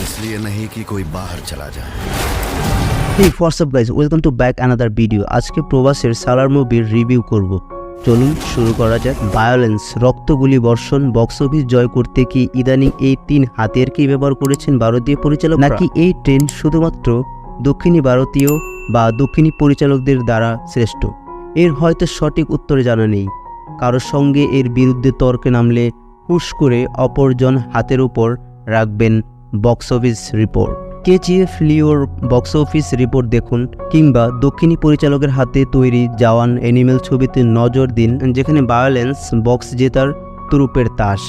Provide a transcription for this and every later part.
इसलिए नहीं कि कोई बाहर चला जाए। Hey, what's up guys? Welcome to back another video. আজকে প্রবাসের সালার মুভির রিভিউ করব। চলুন শুরু করা যাক। ভায়োলেন্স, রক্তগুলি বর্ষণ, বক্স অফিস জয় করতে কি ইদানিং এই তিন হাতিয়ারকেই ব্যবহার করেছেন ভারতীয় পরিচালক, নাকি এই ট্রেন্ড শুধুমাত্র দক্ষিণী ভারতীয় বা দক্ষিণী পরিচালকদের দ্বারা শ্রেষ্ঠ? এর হয়তো সঠিক উত্তরে জানা নেই। কারোর সঙ্গে এর বিরুদ্ধে তর্কে নামলে হুশ করে অপরজন হাতের উপর রাখবেন বক্স অফিস রিপোর্ট। কেজিএফ লিওর বক্স অফিস রিপোর্ট দেখুন, কিংবা দক্ষিণী পরিচালকের হাতে তৈরি জওয়ান অ্যানিমেল ছবিতে নজর দিন, যেখানে ভায়োলেন্স বক্স জেতার তুরুপের তাস।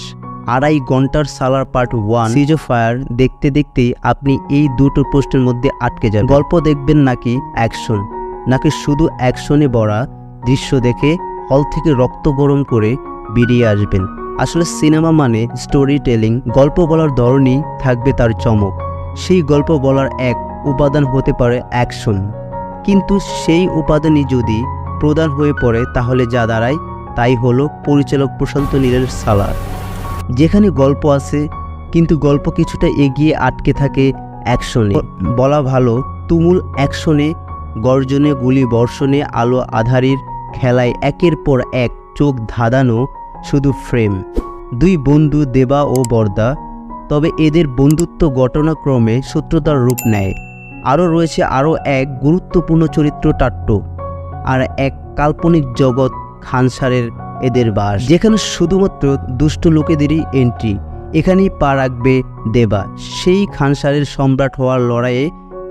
2.5 ঘন্টার সালার পার্ট 1 সিজ অফ ফায়ার দেখতে দেখতেই আপনি এই দুটো প্রশ্নের মধ্যে আটকে যান। গল্প দেখবেন নাকি অ্যাকশন, নাকি শুধু অ্যাকশনে ভরা দৃশ্য দেখে হল থেকে রক্ত গরম করে বেরিয়ে আসবেন? আসলে সিনেমা মানে স্টোরি টেলিং, গল্প বলার ধরনই থাকবে তার চমক। সেই গল্প বলার এক উপাদান হতে পারে অ্যাকশন, কিন্তু সেই উপাদানই যদি প্রধান হয়ে পড়ে তাহলে যা দাঁড়ায় তাই হলো পরিচালক প্রশান্ত নীলের সালার, যেখানে গল্প আছে কিন্তু গল্প কিছুটা এগিয়ে আটকে থাকে অ্যাকশনে। বলা ভালো, তুমুল অ্যাকশনে, গর্জনে, গুলি বর্ষণে, আলো আধারির খেলায় একের পর এক চোখ ধাঁধানো শুধু ফ্রেম। দুই বন্ধু দেবা ও বরদা, তবে এদের বন্ধুত্ব ঘটনাক্রমে শত্রুতার রূপ নেয়। আরও রয়েছে আরও এক গুরুত্বপূর্ণ চরিত্র টাট্টো, আর এক কাল্পনিক জগৎ খানসারের এদের বাস, যেখানে শুধুমাত্র দুষ্ট লোকেদেরই এন্ট্রি। এখানেই পা রাখবে দেবা, সেই খানসারের সম্রাট হওয়ার লড়াইয়ে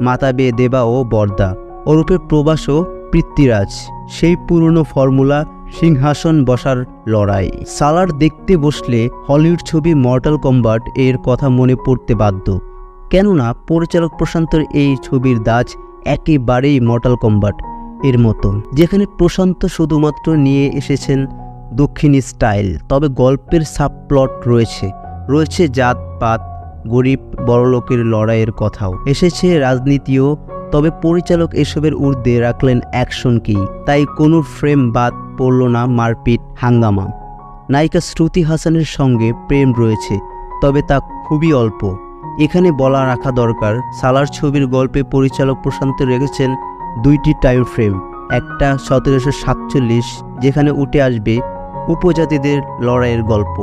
মাতাবে দেবা ও বরদা ওরূপে প্রবাস ও পৃথ্বীরাজ, সেই পুরনো ফর্মুলা সিংহাসন বসার লড়াই। সালার দেখতে বসলে হলিউড ছবি মর্টাল কম্বাট এর কথা মনে পড়তে বাধ্য, কেননা পরিচালক প্রশান্তর এই ছবির ধাঁচ একেবারেই মর্টাল কম্বাট এর মতো, যেখানে প্রশান্ত শুধুমাত্র নিয়ে এসেছেন দক্ষিণী স্টাইল, তবে গল্পের সাবপ্লট রয়েছে জাতপাত, গরিব বড়লোকের লড়াইয়ের কথাও, এসেছে রাজনীতিও। তবে পরিচালক এসবের ঊর্ধ্বে রাখলেন অ্যাকশনকেই, তাই কোনো ফ্রেম বাদ পড়ল না মারপিট হাঙ্গামা। নায়িকা শ্রুতি হাসানের সঙ্গে প্রেম রয়েছে, তবে তা খুবই অল্প। এখানে বলা রাখা দরকার, সালার ছবির গল্পে পরিচালক প্রশান্ত রেখেছেন দুইটি টাইম ফ্রেম। একটা 1747, যেখানে উঠে আসবে উপজাতিদের লড়াইয়ের গল্প,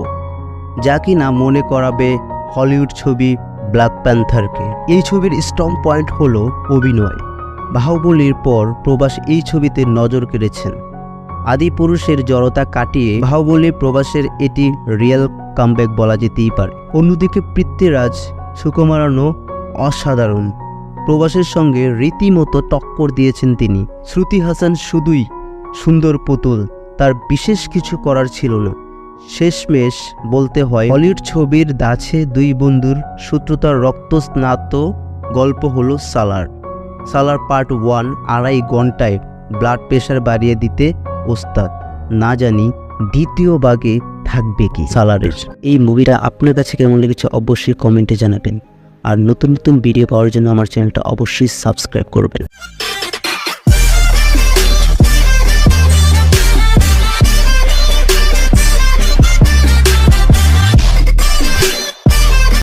যা কিনা মনে করাবে হলিউড ছবি ব্ল্যাক প্যান্থারকে। এই ছবির স্ট্রং পয়েন্ট হলো অভিনয়। বাহুবলীর পর প্রবাস এই ছবিতে নজর কেড়েছেন। আদিপুরুষের জড়তা কাটিয়ে বাহুবলীর প্রবাসের এটি রিয়েল কামব্যাক বলা যেতেই পারে। অন্যদিকে পৃথ্বীরাজ সুকুমারানও অসাধারণ, প্রবাসের সঙ্গে রীতিমতো টক্কর দিয়েছেন তিনি। শ্রুতি হাসান শুধুই সুন্দর পুতুল, তার বিশেষ কিছু করার ছিল না। শেষমেশ বলতে হয়, হলিউড ছবির ধাঁচে দুই বন্ধুর শত্রুতার রক্তস্নাত গল্প হলো সালার পার্ট 1 2.5 ঘন্টায় ব্লাড প্রেশার বাড়িয়ে দিতে ওস্তাদ। না জানি দ্বিতীয় ভাগে থাকবে কি সালারের। এই মুভিটা আপনার কাছে কেমন লেগেছে অবশ্যই কমেন্টে জানাবেন, আর নতুন নতুন ভিডিও পাওয়ার জন্য আমার চ্যানেলটা অবশ্যই সাবস্ক্রাইব করবেন।